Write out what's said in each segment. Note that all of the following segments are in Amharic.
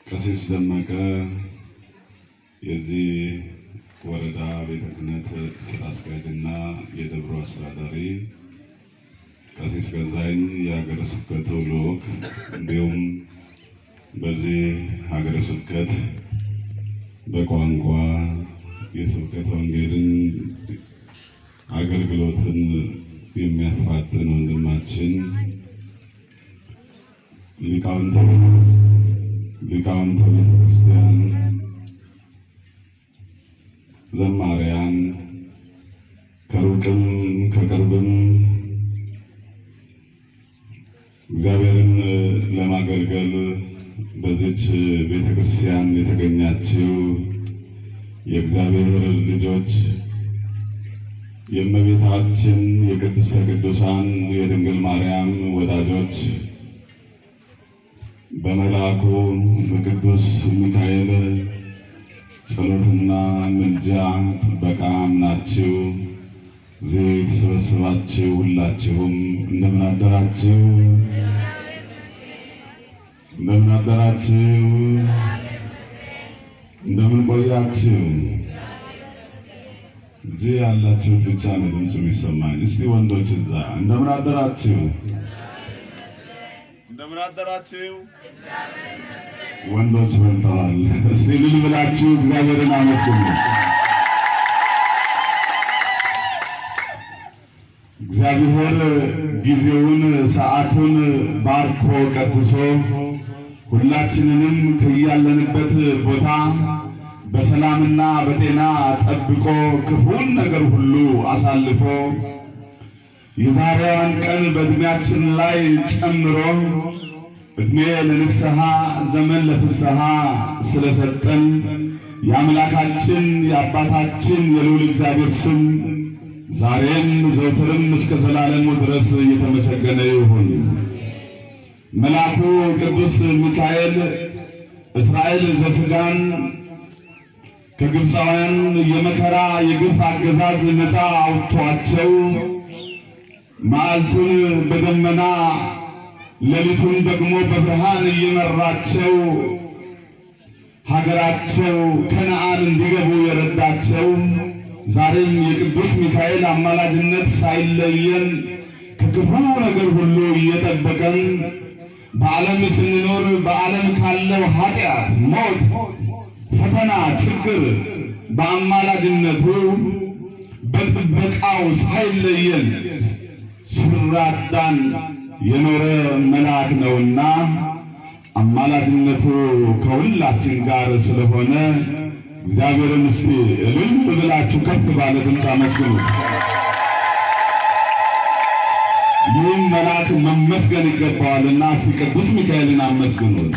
ቀሲስ ደመቀ የዚህ ወረዳ ቤተ ክህነት ስራ አስኪያጅና የደብሩ አስተዳዳሪ፣ ቀሲስ ገዛኸኝ የሀገረ ስብከቱ ልዑክ፣ እንዲሁም በዚህ ሀገረ ስብከት በቋንቋ የስብከተ ወንጌልን አገልግሎትን የሚያፋጥን ወንድማችን ሊቃውንተ ቤተክርስቲያን፣ ዘማሪያን፣ ከሩቅም ከቅርብም እግዚአብሔርን ለማገልገል በዚች ቤተክርስቲያን የተገኛችው የእግዚአብሔር ልጆች፣ የእመቤታችን የቅድስተ ቅዱሳን የድንግል ማርያም ወዳጆች፣ በመልአኩ በቅዱስ ሚካኤል ጸሎትና ምልጃ ጥበቃ አምናችሁ እዚህ የተሰበሰባችሁ ሁላችሁም እንደምን አደራችሁ? እንደምን አደራችሁ? እንደምን ቆያችሁ? እዚህ ያላችሁት ብቻ ነው ድምፅ የሚሰማኝ። እስቲ ወንዶች እዛ እንደምን አደራችሁ? እንደምን አደራችሁ? ወንዶች በልተዋል። እስቲ ልል ብላችሁ እግዚአብሔርን አመስግኑ። እግዚአብሔር ጊዜውን ሰዓቱን ባርኮ ቀድሶ ሁላችንንም ከያለንበት ቦታ በሰላምና በጤና ጠብቆ ክፉን ነገር ሁሉ አሳልፎ የዛሬዋን ቀን በእድሜያችን ላይ ጨምሮ እድሜ ለንስሐ ዘመን ለፍስሐ ስለሰጠን የአምላካችን የአባታችን የልዑል እግዚአብሔር ስም ዛሬም ዘወትርም እስከ ዘላለሙ ድረስ እየተመሰገነ ይሁን። መልአኩ ቅዱስ ሚካኤል እስራኤል ዘሥጋን ከግብፃውያን የመከራ የግፍ አገዛዝ ነፃ አውጥቷቸው መዓልቱን በደመና ሌሊቱን ደግሞ በብርሃን እየመራቸው ሀገራቸው ከነዓን እንዲገቡ የረዳቸው ዛሬም የቅዱስ ሚካኤል አማላጅነት ሳይለየን ከክፉ ነገር ሁሉ እየጠበቀን በዓለም ስንኖር በዓለም ካለው ኃጢአት፣ ሞት፣ ፈተና፣ ችግር በአማላጅነቱ በጥበቃው ሳይለየን ሲራዳን የኖረ መልአክ ነውና አማላጅነቱ ከሁላችን ጋር ስለሆነ እግዚአብሔርን እስቲ እልል ብላችሁ ከፍ ባለ ድምፅ አመስግኑት። ይህም መልአክ መመስገን ይገባዋልና እስቲ ቅዱስ ሚካኤልን አመስግኑት።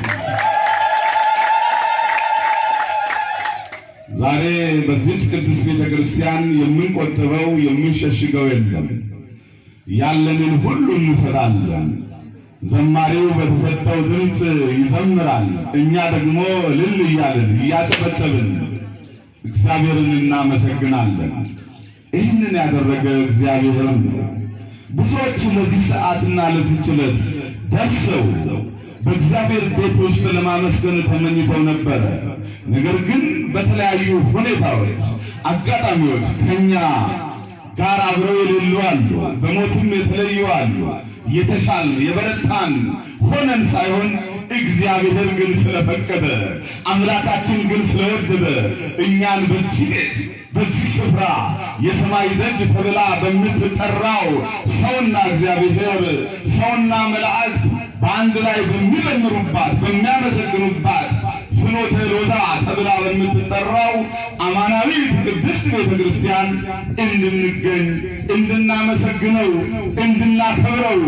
ዛሬ በዚህች ቅዱስ ቤተክርስቲያን የምንቆጥበው የምንሸሽገው የለም። ያለንን ሁሉ እንሰጣለን። ዘማሪው በተሰጠው ድምፅ ይዘምራል። እኛ ደግሞ እልል እያልን እያጨበጨብን እግዚአብሔርን እናመሰግናለን። ይህንን ያደረገ እግዚአብሔርም ነው። ብዙዎች ለዚህ ሰዓትና ለዚህ ዕለት ደርሰው በእግዚአብሔር ቤት ውስጥ ለማመስገን ተመኝተው ነበረ። ነገር ግን በተለያዩ ሁኔታዎች፣ አጋጣሚዎች ከኛ ጋር አብረው የሌሉ አሉ። በሞትም የተለዩ አሉ። የተሻልን የበረታን ሆነን ሳይሆን እግዚአብሔር ግን ስለፈቀደ አምላካችን ግን ስለወደደ እኛን በዚህ ቤት በዚህ ስፍራ የሰማይ ደጅ ተብላ በምትጠራው ሰውና እግዚአብሔር ሰውና መላእክት በአንድ ላይ በሚዘምሩባት በሚያመሰግኑባት ፍኖተ ሎዛ ተብላ በምትጠራው አማናዊት ቅድስት ቤተክርስቲያን እንድንገኝ እንድናመሰግነው እንድናከብረው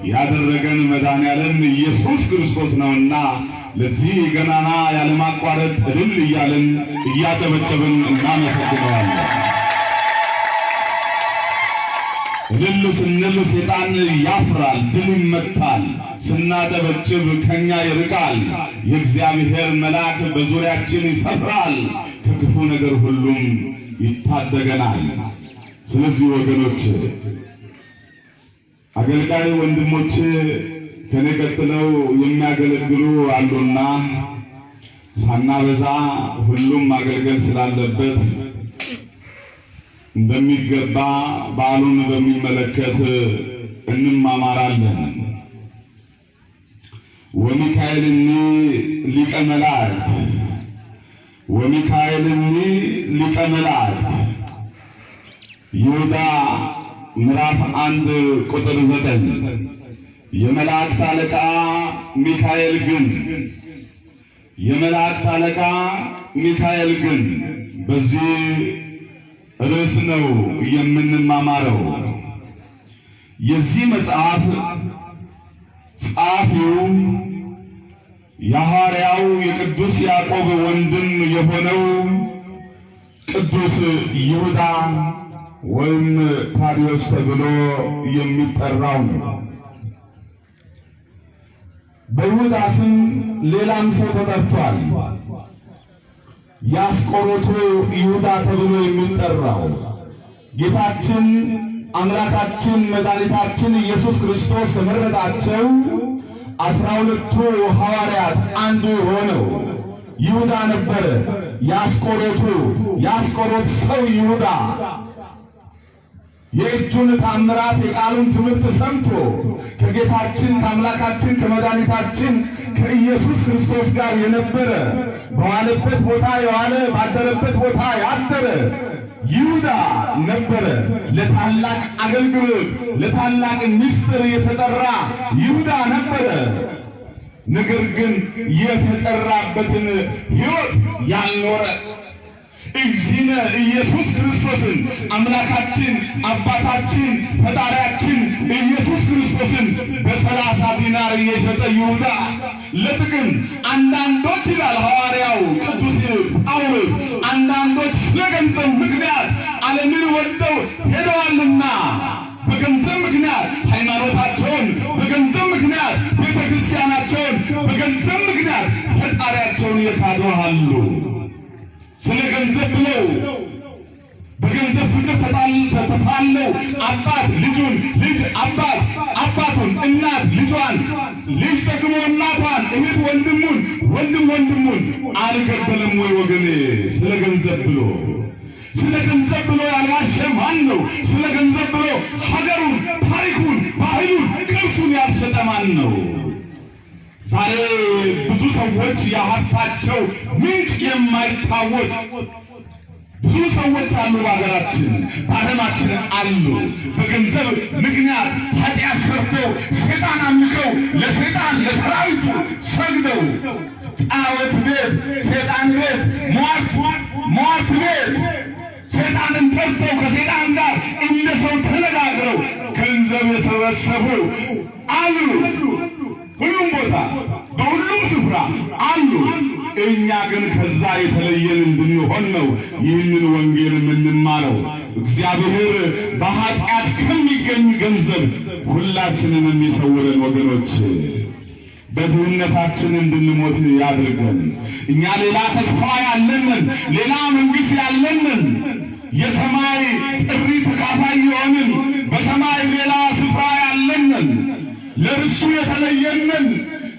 ያደረገን መድኃኔዓለም ኢየሱስ ክርስቶስ ነውና ለዚህ ገናና ያለማቋረጥ እልል እያልን እያጨበጨብን እናመሰግነዋለን። እልል ስንል ሰይጣን ያፍራል፣ ድል ይመታል። ስናጨበጭብ ከኛ ይርቃል። የእግዚአብሔር መልአክ በዙሪያችን ይሰፍራል፣ ከክፉ ነገር ሁሉም ይታደገናል። ስለዚህ ወገኖች አገልጋይ ወንድሞች ከኔ ቀጥለው የሚያገለግሉ አሉና ሳናበዛ ሁሉም ማገልገል ስላለበት እንደሚገባ በዓሉን በሚመለከት እንማማራለን። ወሚካኤልኒ ሊቀ መላእክት ወሚካኤልኒ ሊቀ መላእክት ይሁዳ ምዕራፍ 1 ቁጥር 9 የመላእክት አለቃ ሚካኤል ግን የመላእክት አለቃ ሚካኤል ግን በዚህ ርዕስ ነው የምንማማረው። የዚህ መጽሐፍ ጸሐፊው የሐዋርያው የቅዱስ ያዕቆብ ወንድም የሆነው ቅዱስ ይሁዳ ወይም ታዲዮስ ተብሎ የሚጠራው ነው። በይሁዳ ስም ሌላም ሰው ተጠርቷል። የአስቆሮቱ ይሁዳ ተብሎ የሚጠራው ጌታችን አምላካችን መድኃኒታችን ኢየሱስ ክርስቶስ ከመረጣቸው 12ቱ ሐዋርያት አንዱ ሆነው ይሁዳ ነበረ። የአስቆሮት ሰው ይሁዳ የእጁን ታምራት የቃሉን ትምህርት ሰምቶ ከጌታችን ከአምላካችን ከመድኃኒታችን ከኢየሱስ ክርስቶስ ጋር የነበረ በዋለበት ቦታ የዋለ ባደረበት ቦታ ያደረ ይሁዳ ነበረ። ለታላቅ አገልግሎት ለታላቅ ምስጢር የተጠራ ይሁዳ ነበረ። ነገር ግን የተጠራበትን ሕይወት ያልኖረ እግዚእነ ኢየሱስ ክርስቶስን አምላካችን አባታችን ፈጣሪያችን ኢየሱስ ክርስቶስን በ30 ዲናር የሸጠ ይሁዳ ለጥቅም አንዳንዶች ይላል ሐዋርያው ቅዱስ ጳውሎስ አንዳንዶች ስለገንዘብ ምክንያት ዓለምን ወደው ሄደዋልና በገንዘብ ምክንያት ሃይማኖታቸውን በገንዘብ ምክንያት ቤተ ክርስቲያናቸውን በገንዘብ ምክንያት ፈጣሪያቸውን የካዱሃሉ። ስለ ገንዘብ ብለው በገንዘብ ፍቅር ተታለው አባት ልጁን፣ ልጅ አባቱን፣ እናት ልጇን፣ ልጅ ደግሞ እናቷን፣ እህት ወንድሙን፣ ወንድም ወንድሙን አልገደለም ወይ ወገኔ? ስለ ገንዘብ ብሎ ስለ ገንዘብ ብሎ ያልዋሸ ማን ነው? ስለ ገንዘብ ብሎ ሀገሩን፣ ታሪኩን፣ ባህሉን፣ ቅርሱን ያልሸጠ ማን ነው? ዛሬ ብዙ ሰዎች የሀብታቸው ምንጭ የማይታወቅ ብዙ ሰዎች አሉ። በሀገራችን በዓለማችን አሉ። በገንዘብ ምክንያት ኃጢአት ሰርተው ሰይጣን አምልከው ለሰይጣን ለሰራዊቱ ሰግደው ጣዖት ቤት፣ ሰይጣን ቤት፣ ሟርት ቤት ሰይጣንን ጠርተው ከሰይጣን ጋር እንደ ሰው ተነጋግረው ገንዘብ የሰበሰቡ አሉ። ሁሉም ቦታ በሁሉም ስፍራ አሉ። እኛ ግን ከዛ የተለየን እንድንሆን ነው ይህንን ወንጌል የምንማረው። እግዚአብሔር በኃጢአት ከሚገኝ ገንዘብ ሁላችንን የሚሰውረን ወገኖች፣ በድህነታችን እንድንሞት ያድርገን። እኛ ሌላ ተስፋ ያለንን፣ ሌላ መንግሥት ያለንን፣ የሰማይ ጥሪ ተካፋይ የሆንን በሰማይ ሌላ ስፍራ ያለንን፣ ለእርሱ የተለየንን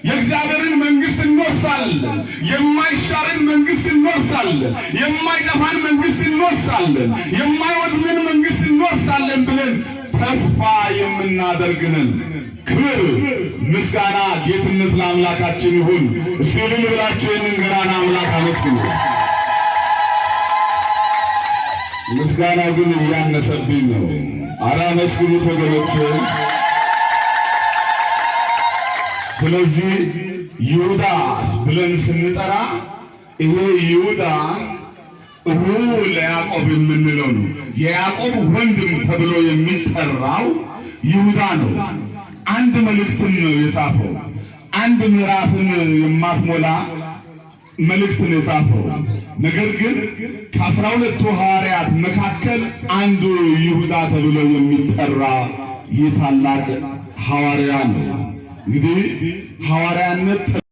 የእግዚአብሔርን መንግሥት እንወርሳለን። የማይሻርን መንግሥት እንወርሳለን። የማይጠፋን መንግሥት እንወርሳለን። የማይወድምን መንግሥት እንወርሳለን ብለን ተስፋ የምናደርግንን ክብር፣ ምስጋና፣ ጌትነት ለአምላካችን ይሁን። እስቲ እልል ብላችሁ ይህንን ገናና አምላክ አመስግኑ። ምስጋናው ግን እያነሰብኝ ነው። ኧረ አመስግኑት ወገኖቼ። ስለዚህ ይሁዳ ብለን ስንጠራ ይሄ ይሁዳ ለያዕቆብ የምንለው ነው። የያዕቆብ ወንድም ተብሎ የሚጠራው ይሁዳ ነው። አንድ መልእክትን ነው የጻፈው። አንድ ምዕራፍን የማትሞላ መልእክትን የጻፈው። ነገር ግን ከ12ቱ ሐዋርያት መካከል አንዱ ይሁዳ ተብሎ የሚጠራ ይህ ታላቅ ሐዋርያ ነው። እንግዲህ ሐዋርያነት